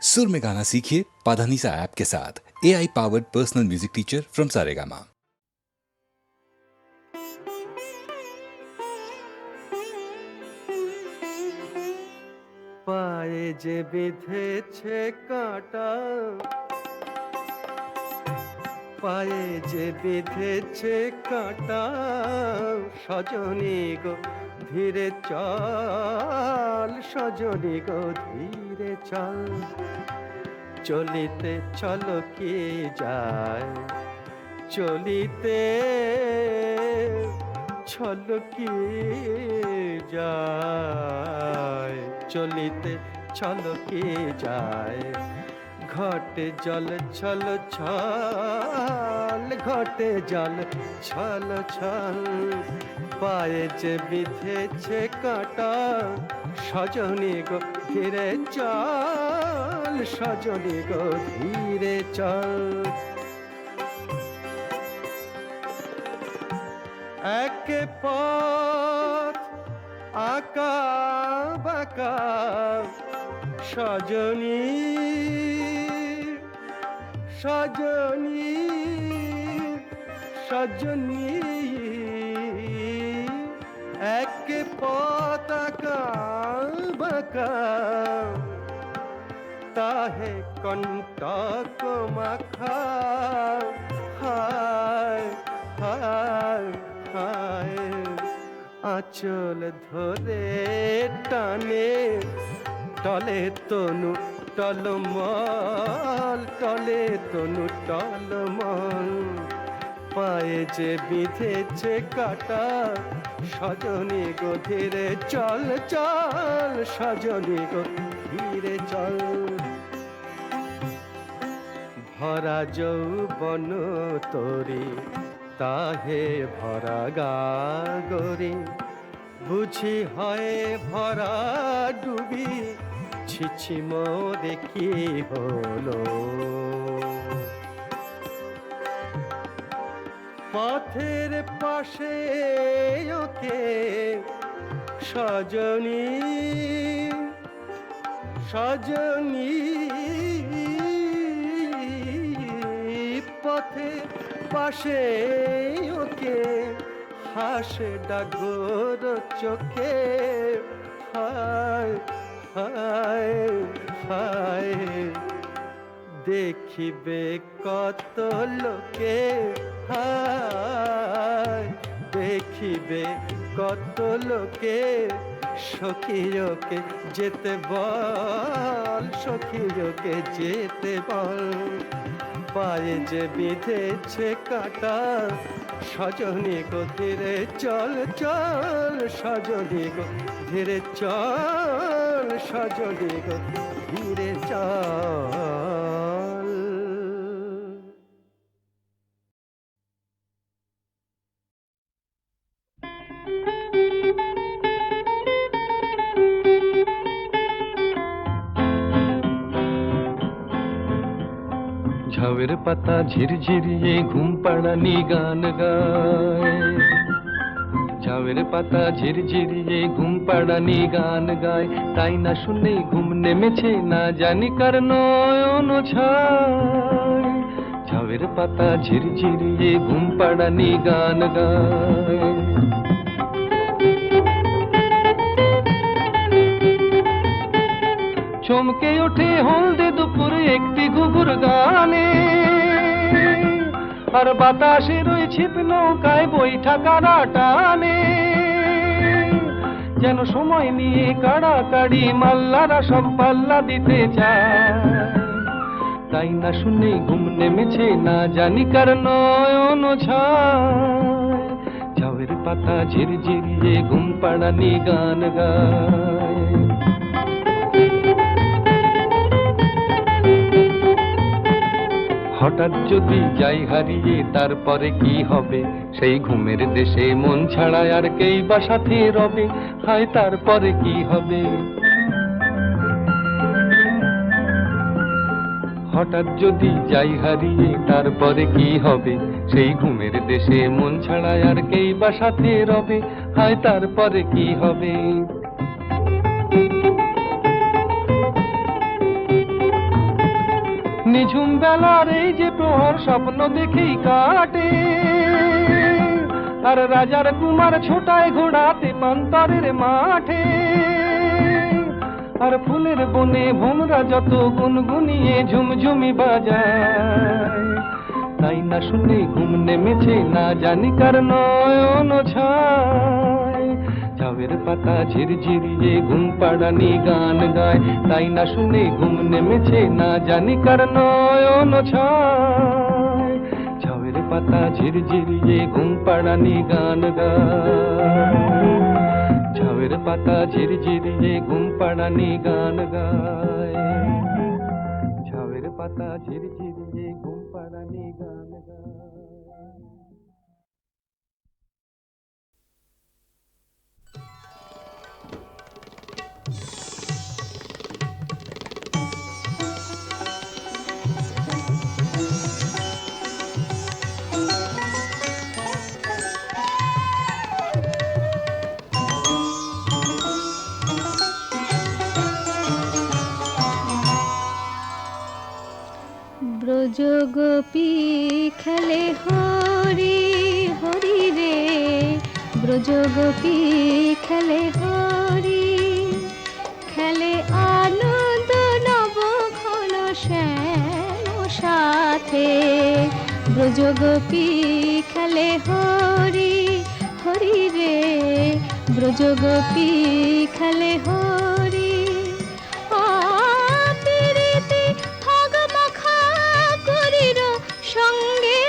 सुर में गाना सीखिए पाधानीसा ऐप के साथ। AI powered personal music teacher from Saregama. পায়ে যে বিঁধেছে কাঁটা, পায়ে যে বিঁধেছে কাঁটা, সজনী গো ধীরে চল, সজনী গো ধীরে চল। চলিতে চলো কি যায়, চলিতে চলো কি যায়, চলিতে চলো কি যায়। ঘটে জল ছল ছল, ঘটে জল ছল ছল, পায়ে যে বিঁধেছে কাঁটা, সজনী গো ধীরে চল, সজনী গো ধীরে চল। এক পথ আঁকা বাঁকা, সজনী সজনী সজনী, এক পথ আঁকা বাঁকা, তাহে কণ্টক মাখা, হায় হায় হায়। আঁচল ধরে টানে টলে তনু টলমল, টলে তনু টলমল, পায়ে যে বিঁধেছে কাঁটা, সজনী গো ধীরে চল চল, সজনী গো ধীরে চল। ভরা যৌবন তোরি, তাহে ভরা গাগরে, বুঝি হয় ভরা ডুবি, ছিছি মোরে কি হলো। পথের পাশে ওকে সজনী সজনী, পথের পাশে ওকে হাসে ডাগর চোখে, হায় হায় হায়। দেখিবে কত লোকে, হায় দেখিবে কত লোকে, সখীকে যেতে বল, সখীকে যেতে বল। পায়ে যে বিঁধেছে কাঁটা, সজনী গো ধীরে চল চল, সজনী গো ধীরে চল, সজনী গো ধীরে চল। ঝাউয়ের পাতা ঝিরঝিরিয়ে ঘুম পাড়ানি গান গায়, ঝাউয়ের পাতা ঝিরঝিরিয়ে ঘুম পাড়ানি গান গায়, তাই না শুনে ঘুম নেমেছে না জানি কার নয়ন ছায়। ঝাউয়ের পাতা ঝিরঝিরিয়ে ঘুম পাড়ানি গান গায়। চমকে ওঠে হলদে দুপুর একটি ঘুঘুর গানে, আর বাতাসের ওই ছিপ নৌকায় বৈঠা কারা টানে, যেন সময় নিয়ে কাড়াকাড়ি মাল্লারা সব পাল্লা দিতে চায়। তাই না শুনে ঘুম নেমেছে না জানি কার নয়ন ছায়। ঝাউয়ের পাতা ঝিরঝিরিয়ে ঘুম পাড়ানি গান গায়। হঠাৎ যদি যাই হারিয়ে তারপরে কি হবে, সেই ঘুমের দেশে মন ছাড়া আর কেই বা সাথে রবে, হায় তারপরে কি হবে। হঠাৎ যদি যাই হারিয়ে তারপরে কি হবে, সেই ঘুমের দেশে মন ছাড়া আর কেই বা সাথে রবে, হায় তারপরে কি হবে। নিঝুম বেলার এই যে প্রহর স্বপ্ন দেখেই কাটে, আর রাজার কুমার ছোটায় ঘোড়াতে পান্তরের মাঠে, আর ফুলের বনে ভোমরা যত গুনগুনিয়ে ঝুমঝুমি বাজায়, তাই না শুনে ঘুম নেমেছে না জানি কার নয়ন ছায়। ঝাউয়ের পাতা ঝিরঝিরিয়ে ঘুম পাড়ানি গান গায়, তাই না শুনে ঘুম নেমেছে না জানি কার নয়ন ছায়। ঝাউয়ের পাতা ঝিরঝিরিয়ে ঘুম পাড়ানি গান গায়, ঝাউয়ের পাতা ঝিরঝিরিয়ে ঘুম পাড়ানি গান গায়, ঝাউয়ের পাতা ঝিরঝিরিয়ে ঘুম পাড়ানি গান গায়। ব্রজগোপী খেলে হরি হরি রে, ব্রজগোপী খেলে হরি, খেলে আনন্দ নব ঘন শ্যাম সাথে। ব্রজগোপী খেলে হরি হরি রে, ব্রজগোপী খেলে হরি। সঙ্গে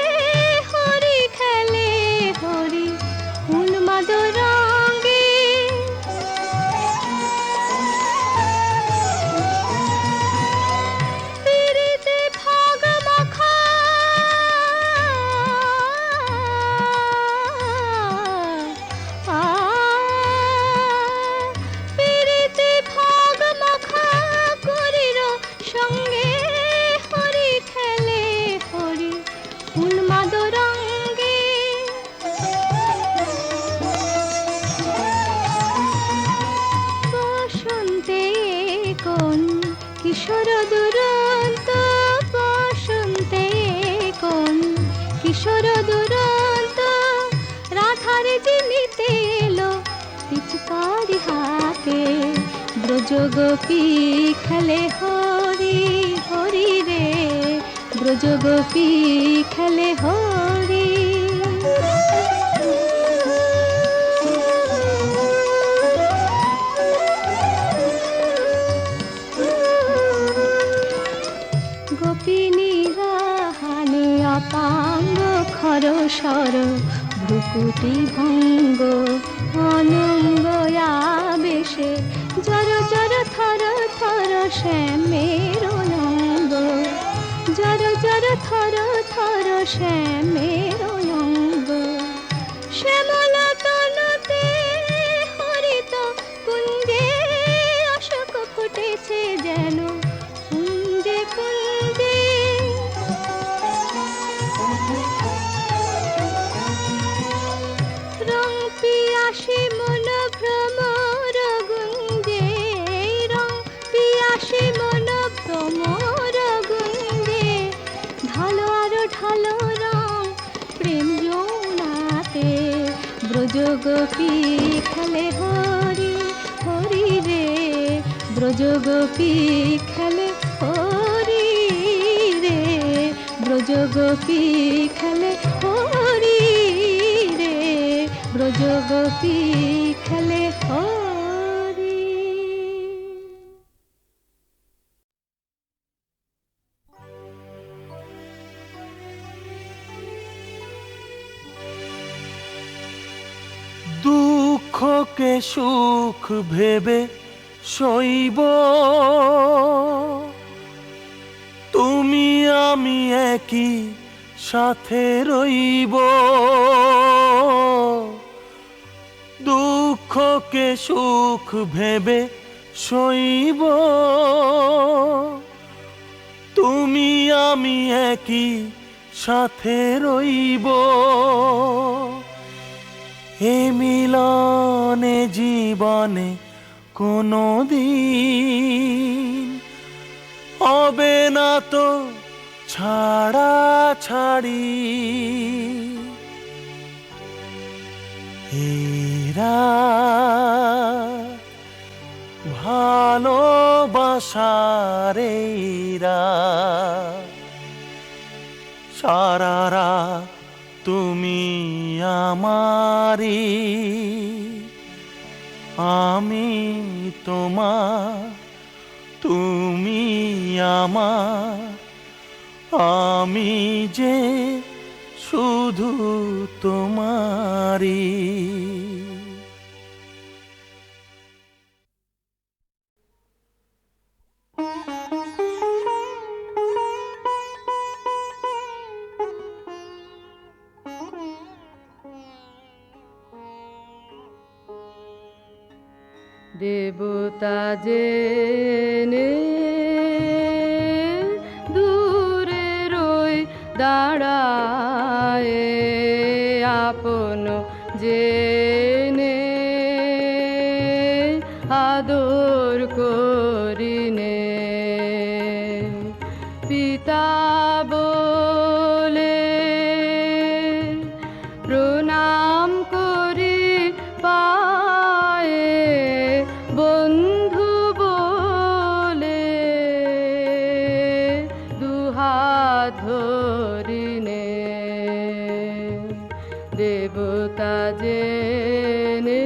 হরি খেলে হরি উন্মাদ রঙ্গে, পিরিতে ভাগ মাখা পিরিতে ভাগ মাখা করির সঙ্গে হরি খেলে হরি উন্মাদ রঙ্গে। বসন্তে কোন কিশোর দুরন্ত, বসন্তে কোন কিশোর দুরন্ত, রাধার জিনিতে এলো পিচকারি হাতে। ব্রজগোপী খেলে হরি হরি রে, ব্রজগোপী খেলে হরি। গোপিনীরা হানে অপাঙ্গ খরসর, ভ্রুকুটি ভঙ্গ অনঙ্গ আবেশে, জর জর থর থর শ্যামের অঙ্গ, জর জর থর থর শ্যামের অঙ্গ। শ্যামল তনুতে হরিত কুঞ্জে অশোক ফুটেছে যেন কুঞ্জে কুঞ্জে। রং পিয়াসে মন ভ্রমর গুঞ্জে, রং পিয়াসে মন ভ্রমর গুঞ্জে। ঢালো আরো ঢালো রং প্রেম যৌনাতে। ব্রজগোপী খেলে হরি হরি রে, ব্রজগোপী খেলে হরি রে, ব্রজগোপী খেলে হরি রে, ব্রজগোপী খেলে হরি। দুঃখকে সুখ ভেবে সইব, তুমি আমি একই সাথে রইব। দুঃখকে সুখ ভেবে সইব, তুমি আমি একই সাথে রইব। এ মিলনে জীবনে কোনো দিন হবে না তো ছাড়া ছাড়ি এরা ভালোবাসার এরা সারারা তুমি আমারি আমি তোমার তুমি আমার আমি যে শুধু তোমারি। দেবতা জেনে দূরে রই দাঁড়ায় আপন জেনে আদর করিনে পিতা বলে প্রণাম করি পায়ে বন্ধু বলে দুহাত ধরিনে দেবতা জেনে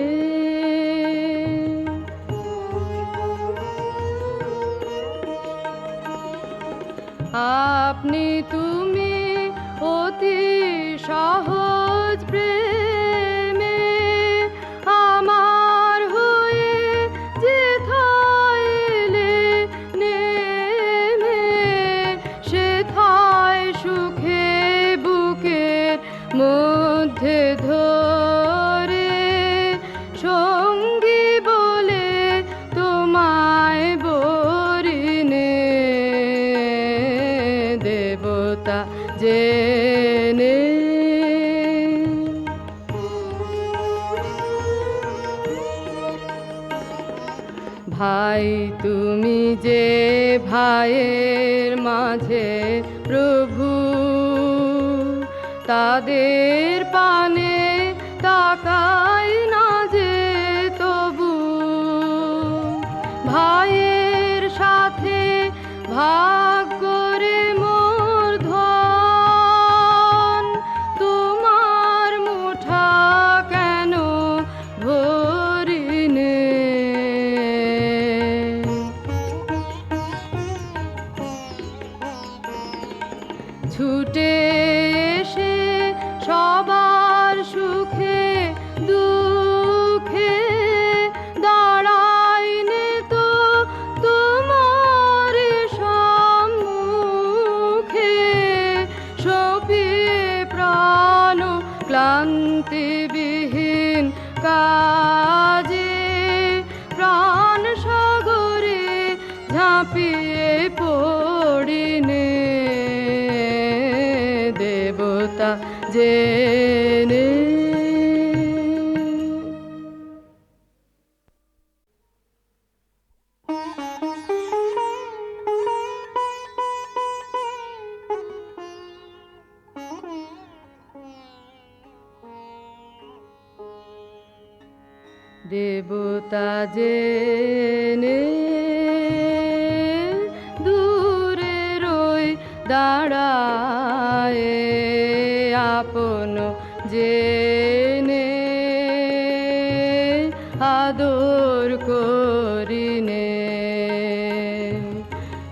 আপনি তুমি অতি সহজ প্রেমে আমার হয়ে যেথায় এলে নেমে সেথায় সুখে বুকের মধ্যে ধরে সঙ্গী বলে তোমায় বরিনে দেবতা জেনে ভাই তুমি যে ভাইয়ের মাঝে প্রভু তাদের পানে তাকাই না যে তবু ভাইয়ের সাথে ভাগ করে মোর ধন তোমার মুঠা কেন ভরিনে ছুটে এসে সবার সুখে দুঃখে দাঁড়াইনে তো তোমার সম্মুখে সপিয়ে প্রাণ ক্লান্তিবিহীন কাজে প্রাণ সাগরে ঝাঁপিয়ে পড়িনে দেবতা জেনে দেবতা জেনে দূরে রই দাঁড়ায় আপন জেনে আদর করিনে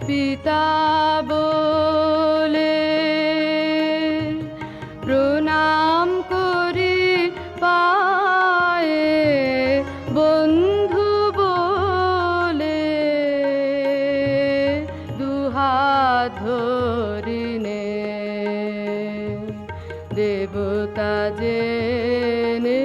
পিতা বলে প্রণাম করি পায়ে বন্ধু বলে দুহাত ধরিনে দেবতা জেনে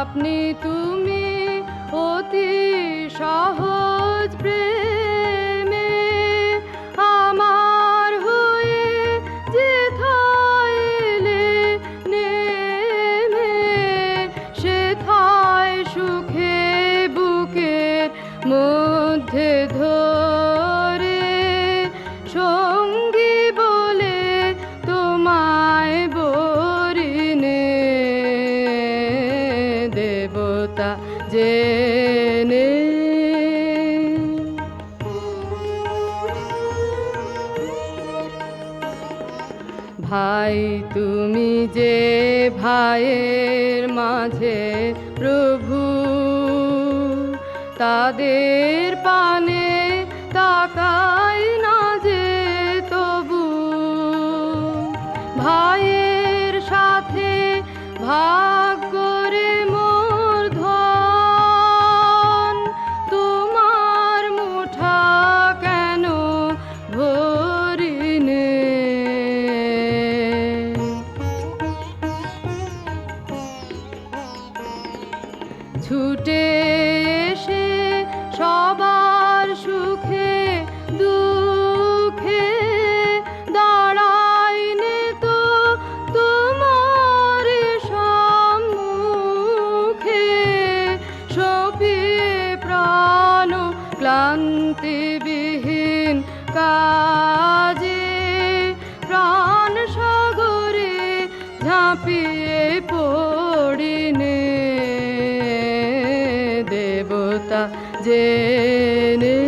আপনি তুমি অতি সহজ প্রেমে আমার হয়ে যেথায় এলে নেমে সেথায় সুখে মধ্যে ধরে সঙ্গী বলে তোমায় বরিনে দেবতা জেনে। ভাই তুমি যে ভাইয়ের মাঝে প্রভু, তাদের পানে তাকাই না যে তবু। ভাইয়ের সাথে ভাগ করে মোর ধন, তোমার মুঠা কেন ভরিনে। ছুটে এসে সবার সুখে দুঃখে দাঁড়াইনে তো তোমার সম্মুখে। সপিয়ে প্রাণ ক্লান্তিবিহীন কাজে প্রাণ সাগরে ঝাঁপিয়ে পড়িনে দেবতা জেনে।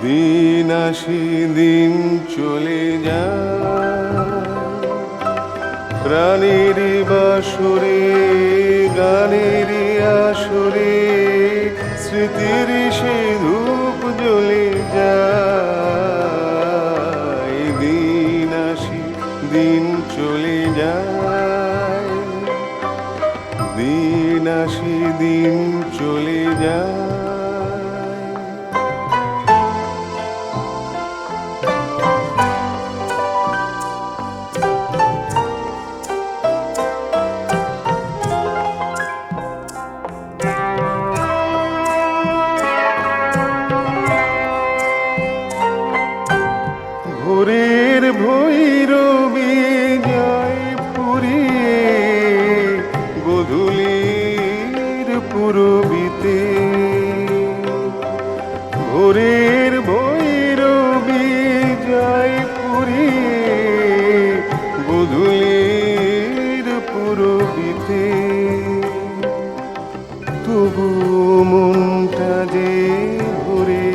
দিন আসি দিন চলে যায়, প্রাণের বাসরে গানের আসরে স্মৃতির সে ধূপ জ্বলে যায়। দিন আসি দিন চলে যায়, দিন আসি দিন চলে যায়। ভোরের ভৈরবী যায় ফুরিয়ে গোধূলির পুরবিতে। ভোরের ভৈরবী যায় ফুরিয়ে গোধূলির পুরবিতে। তবু মনটা যে ভরে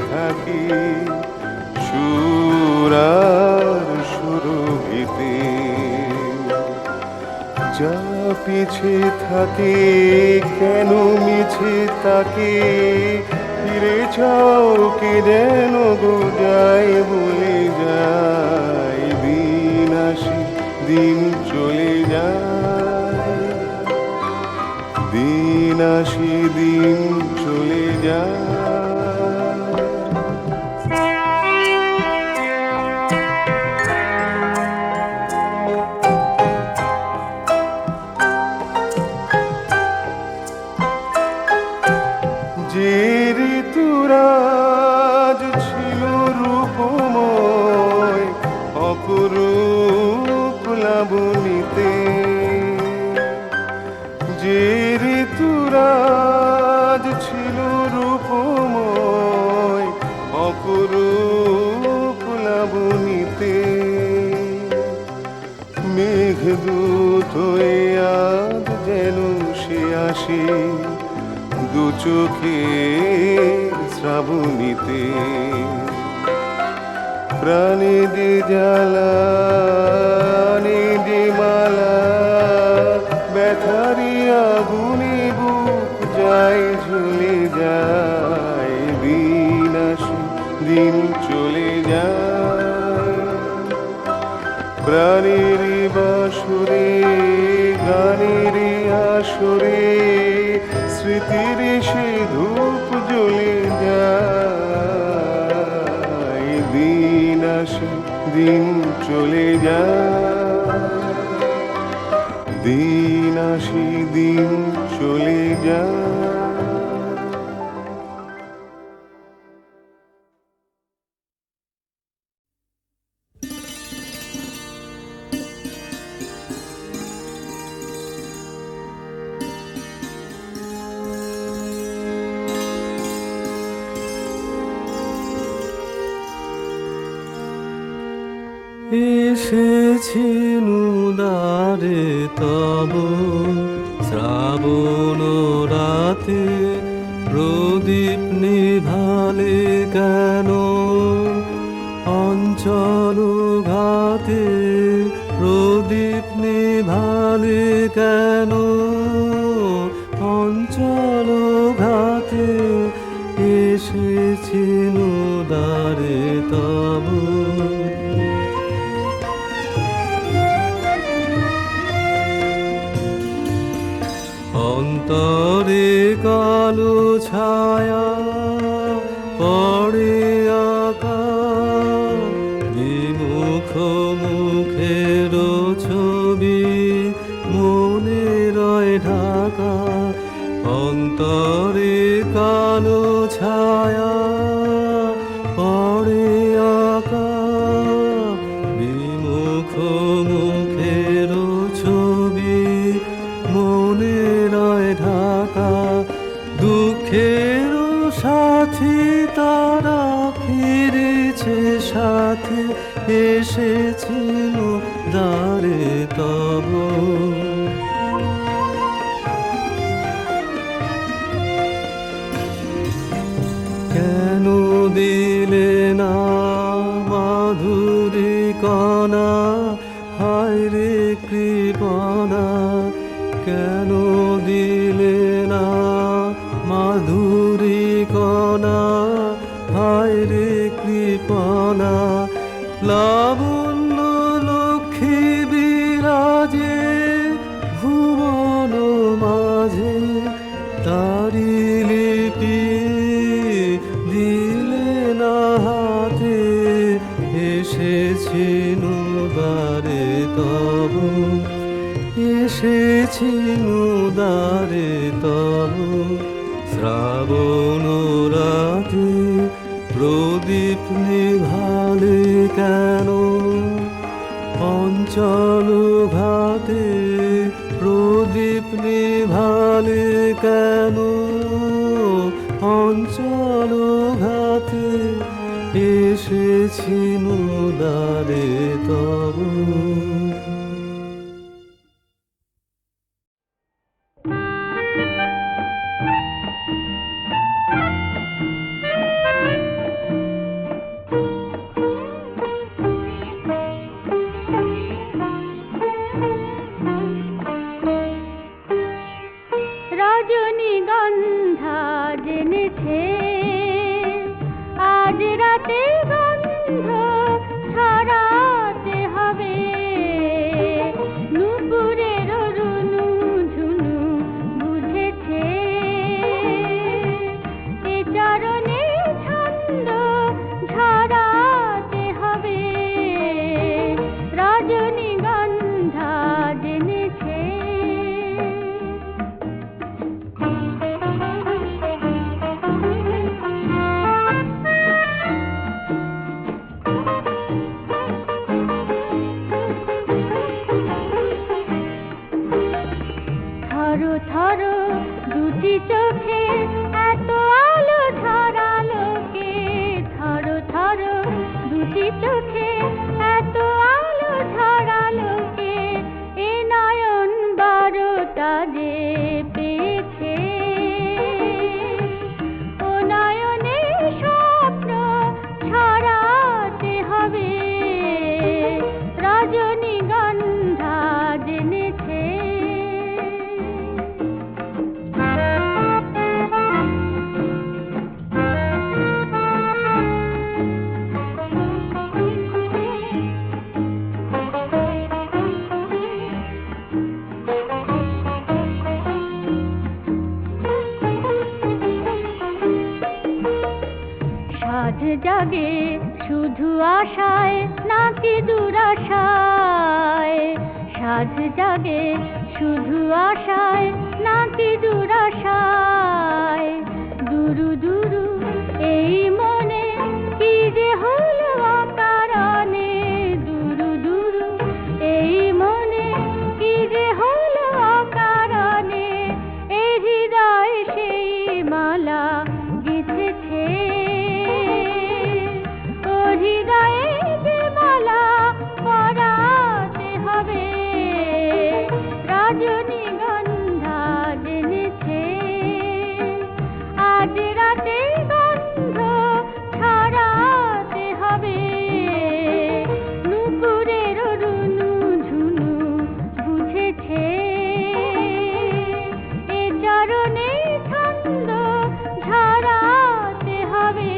থাকে সুরার সুরভিতে। যা পিছে থাকে কেন মিছে তাকে ফিরে যাও কে যেন গো যায় বলে যায়। দিন আসি দিন চলে যায়, দিন আসি দিন চলে যায়। যে ঋতুরাজ ছিল রূপময় অপরূপ লাবণীতে। যে ঋতুরাজ ছিল রূপময় অপরূপ লাবণীতে। মেঘদূত হয়ে আজ যেন সে আসে দু চোখে শ্রাবণীতে। প্রাণে যে জ্বালা যে মালা ব্যথারি আগুনে বুক যায় ঝুলে যায়। দিন আসে দিন চলে যায়, প্রাণের বাসরে গানের আসরে স্মৃতির সে ধূপ জ্বলে যায়। দিন চলে যায়, দিন আসি দিন চলে যায়। এসেছি নুদারে তব শ্রাবণ রাতে, প্রদীপ নিভালে কেন অঞ্চল ঘাতে, প্রদীপ নিভালে কেন অঞ্চল ঘাতে, এসেছি নুদারে তব। অন্তরে কালো ছায়া পড়ে আঁকা, বিমুখ মুখের ছবি মনে রয় ঢাকা। অন্তরে কালো ছায়া পড়ে আঁকা, বিমুখ মুখের ছবি মনে রয় ঢাকা। দুঃখের সাথী তারা ফিরেছে সাথে, এসেছিল দ্বারে তব। কেন দিলে না মাধুরী কণা, হায় রে কৃপণা, কেন দিলে না মাধুরী কণা, হায় রে কৃপণা। লাবণ্য লক্ষ্মী বিরাজে ভুবন মাঝে, তারি লিপি দিলে না হাতে, এসেছি নুদারে তব, এসেছি নুদারে তব। শ্রাবণ রাতে প্রদীপ নিভালে কেন অঞ্চল ঘাতে, প্রদীপ নিভালে কেন অঞ্চল ঘাতে, এসেছি নুদারে তব। রজনীগন্ধা জেনেছে আজ রাতে গন্ধ ছড়াতে হবে, নুপুরের রুনু ঝুনু বুঝেছে এ চরণে ছন্দ ঝরাতে হবে। রজনীগন্ধা জেনেছে থরো থরো দুটি চোখে এত আলো ছড়ালো কে, থরো থরো দুটি চোখে এত আলো ছড়ালো কে, এ নয়ন বারোটা যে পেয়েছে, ও নয়নে স্বপ্ন ছড়াতে হবে। রজনীগন্ধা জেনেছে সাজ জাগে শুধু আশায় নাকি দুরাশায় সাজ জাগে, শুধু আশায় নাকি দুরাশায়। দুরু দুরু এই মনে কি যে হলো অকারণে, দুরু দুরু এই মনে কি যে হলো অকারণে। এই হৃদয় সেই মালা গেঁথেছে, ও হৃদয়ে যে মালা পরাতে হবে। রজনীগন্ধা জেনেছে আজ রাতে গন্ধ ছড়াতে হবে। নুপুরের রুনু ঝুনু বুঝেছে এ চরণে ছন্দ ঝরাতে হবে।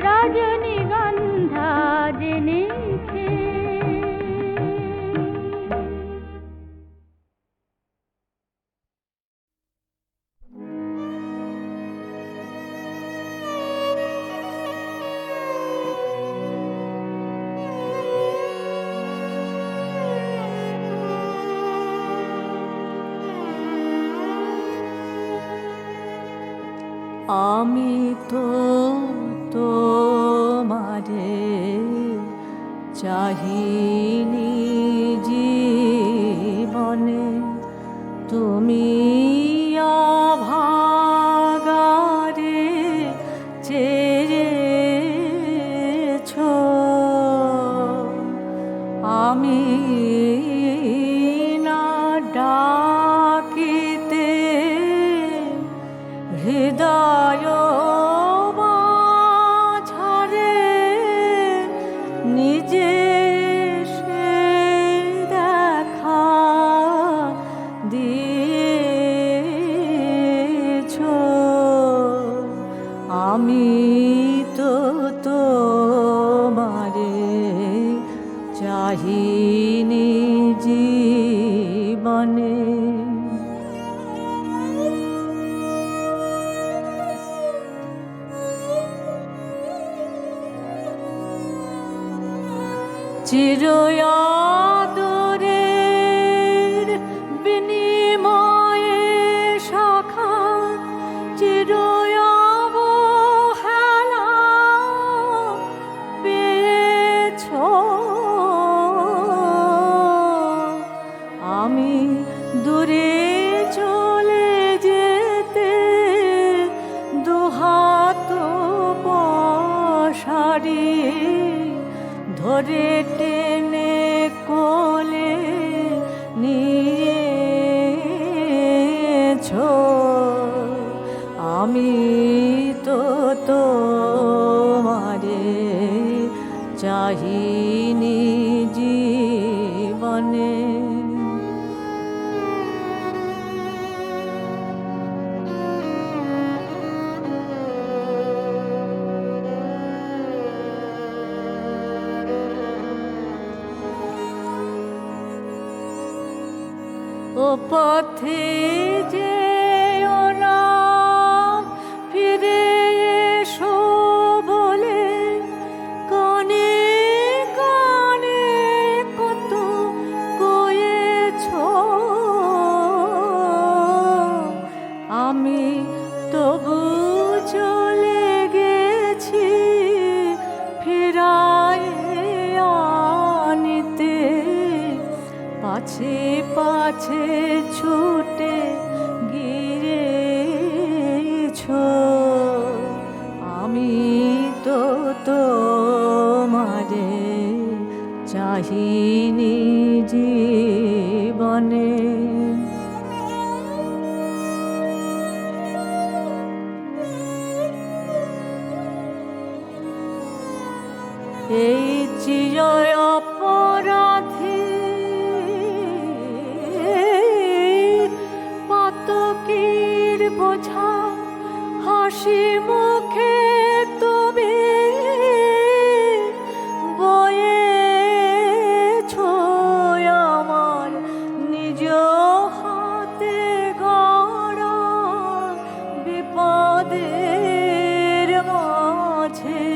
রজনীগন্ধা জেনেছে। আমি তো তোমারে চাহিনি জীবনে, তুমি অভাগারে চেয়েছ। আমি না ডাকিতে হৃদয় মাঝারে নিজে সে দেখা দিয়েছ। আমি তো তোমারে চাহিনি জীবনে। চিরআদরের বিনিময়ে সখা চিরঅবহেলা পেয়েছ। আমি দূরে চলে যেতে দুহাত পসারিয়ে ধরে টেনে কোলে নিয়েছ। আমি তো তোমারে চাহিনি জীবনে। ও পথে যেও না ফিরে এসো বলে কানে কানে কত কয়েছ। আমি তবু চলে গেছি ফিরায় আনিতে, পাছে পাছে ছুটে গিয়েছ। আমি তো তোমারে চাহিনি জীবনে। এই চির অপরাধী পাতকের বোঝা হাসি মুখে তুমি বয়েছ। আমার নিজ হাতে গড়া বিপদের মাঝে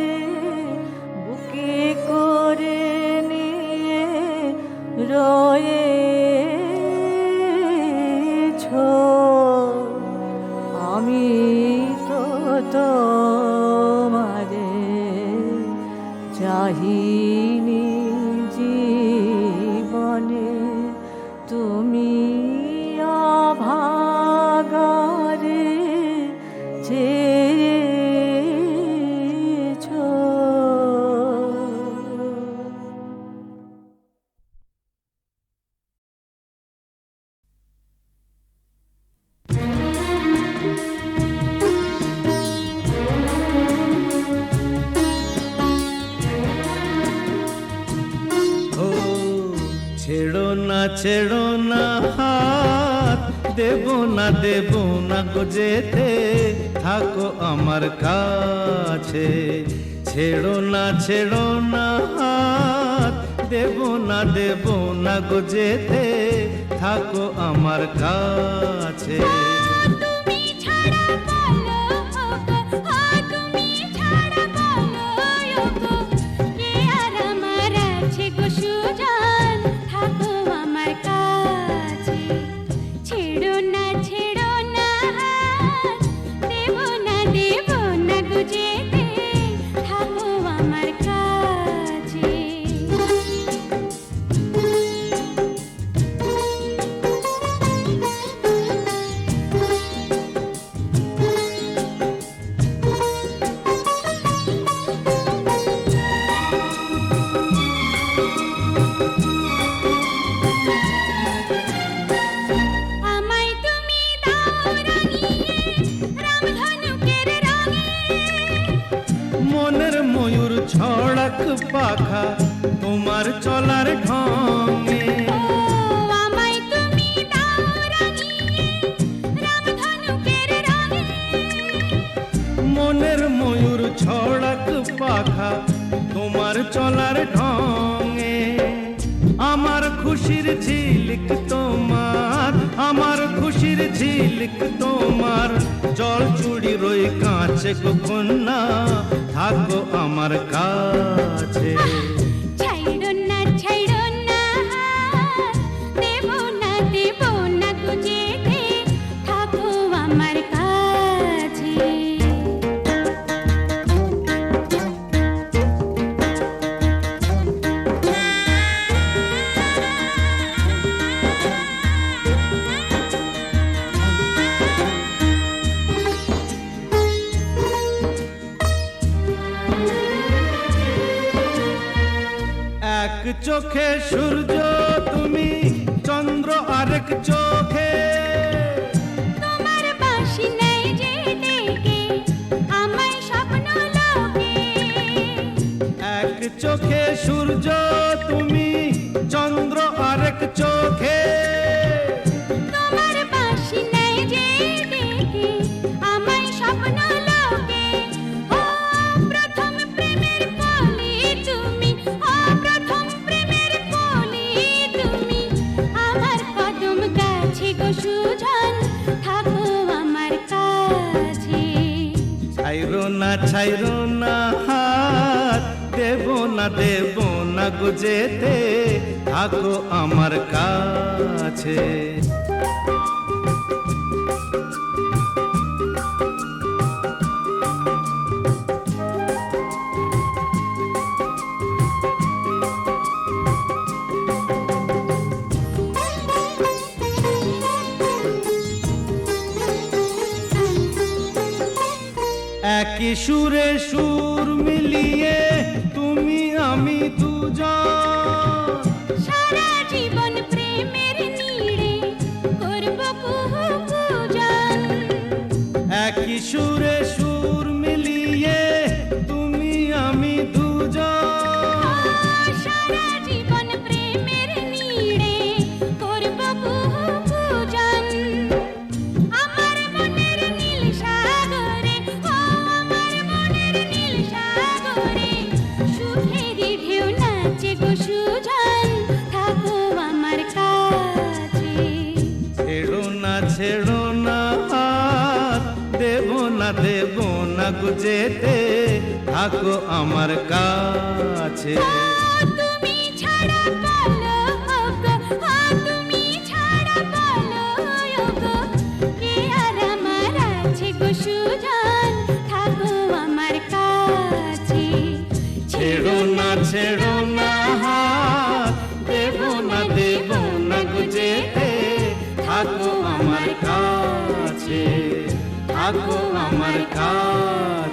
ছেড়ো না হাত, দেব না গো যেতে, থাকো আমার কাছে। ছেড়ো না হাত, দেব না গো যেতে, থাকো আমার কাছে। তুমি ছাড়া বলো ওগো, তুমি ছাড়া বলো ওগো, কে আর আমার আছে গো সুজন, থাকো আমার কাছে। ছেড়ো না হাত, দেব না গো যেতে, থাকো আমার কাছে। আমায় তুমি দাও রাঙিয়ে রামধনুকের রঙে, মনের ময়ূর ছড়াক পাখা তোমার চলার ঢঙে। ও আমায় তুমি দাও রাঙিয়ে রামধনুকের রঙে, মনের ময়ূর ছড়াক পাখা তোমার চলার ঢঙে। আমার খুশির ঝিলিক তোমার, আমার খুশির ঝিলিক তোমার, জল চুড়ি রই কাঁচে গো কন্যা, থাকো আমার কাছে। ছাইড়ো না হাত, দেব না গো যেতে, থাকো আমার কাছে। এক চোখে সূর্য তুমি, চন্দ্র আরেক চোখে, তোমার বাঁশি নেই যে ডেকে আমায় স্বপ্ন লোকে। এক চোখে সূর্য তুমি, চন্দ্র আরেক চোখে। তোমার বাঁশি নেই যে ডেকে আমায় স্বপ্ন লোকে। ও প্রথম প্রেমের কলি তুমি, ও প্রথম প্রেমের কলি তুমি, আমার কদম গাছে গো সুজন, থাকো আমার কাছে। ছাইরো না হাত, দেব না গো যেতে, থাকো আমার কাছে। একই সুরে সুর মিলিয়ে তুমি আমি দুজন, সারা জীবন প্রেমের নীড়ে করব কুহু পূজন। একই সুরে সুর মিলিয়ে তুমি আমি দুজন। সারা জীবন প্রেমের নীড়ে করব কুহু পূজন। আমার মনের নীল সাগরে, ও আমার মনের নীল সাগরে, সুখেরই ঢেউ নাচে গো সুজন, থাকো আমার কাছে। ছেড়ো না হাত, দেব না গো যেতে, থাকো আমার কাছে। তুমি ছাড়া বলো ওগো, তুমি ছাড়া বলো ওগো, কে আর আমার আছে গো সুজন, থাকো আমার কাছে। ছেড়ো না হাত, দেব না গো যেতে, থাকো আমার কাছে, থাকো আমার কাছে।